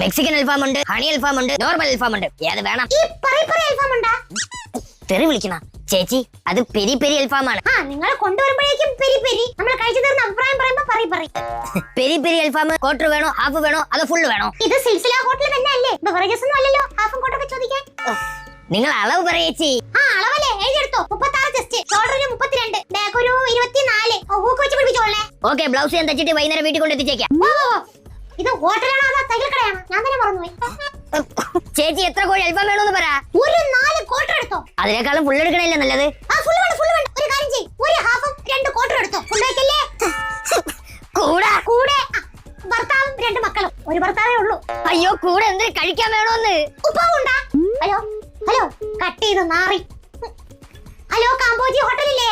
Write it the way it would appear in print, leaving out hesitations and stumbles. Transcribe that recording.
Mexican അൽഫാം ഉണ്ട്, honey അൽഫാം ഉണ്ട്, normal അൽഫാം ഉണ്ട്. ഏത് വേണം? ഈ പറി പറി അൽഫാം ഉണ്ടാ? തെറി വിളിക്കണ ചേച്ചി, അത് പെരി പെരി അൽഫാമാണ്. ആ നിങ്ങൾ കൊണ്ടുവരുമ്പോഴേക്കും പെരി പെരി, നമ്മൾ കഴിച്ചു തീർന്ന അഭിപ്രായം പറയുമ്പോ പറി പറി. പെരി പെരി അൽഫാം ക്വാർട്ടർ വേണോ, ഹാഫ് വേണോ, അതോ ഫുൾ വേണോ? ഇത് സിൽസില ഹോട്ടൽ തന്നെ അല്ലേ? ബെവറേജസ് ഒന്നും അല്ലല്ലോ ഹാഫും ക്വാർട്ടറൊക്കെ ചോദിക്കാൻ. നിങ്ങൾ അളവ് പറയേച്ചി. ആ അളവല്ലേ എഴുതിയെടുത്തോ. 36 ചെസ്റ്റ്, ഷോൾഡറിന് 32, ബാക്ക് ഒരു 24. ഹൂക്ക് വെച്ച് പിടിപ്പിച്ചോളേ. ഓക്കെ, ബ്ലൗസ് ഞാൻ തച്ചിട്ട് വൈകുന്നേരം വീട്ടിൽ കൊണ്ട് എത്തിച്ചേക്കാം. ഇത് ഹോട്ടലാണോ അതോ തയ്യൽ കടയാണോ? ഞാൻ തന്നെ മറന്നുപോയി. ചേച്ചി എത്ര കോഴി അൽഫാം വേണമെന്ന് പറ. ഒരു 4 ക്വാർട്ടർ എടുത്തോ. അതിനേക്കാളും ഫുൾ എടുക്കണല്ലേ നല്ലത്. ആ ഫുൾ വേണം, ഫുൾ വേണം. ഒരു കാര്യം ചെയ്യ്, ഒരു ഹാഫും 2 ക്വാർട്ടർ എടുത്തോ. ഫുൾ വെക്കല്ലേ. കൂടെ കൂടെ ഭർത്താവും 2 മക്കളും. ഒരു ഭർത്താവേ ഉള്ളൂ. അയ്യോ, കൂടെ എന്തിനു കഴിക്കാൻ വേണോന്ന്. ഉപ്പാവുണ്ടാ? ഹലോ ഹലോ, കട്ട് ചെയ്ത് നാറി. ഹലോ കാമ്പോജി ഹോട്ടലില്ലേ?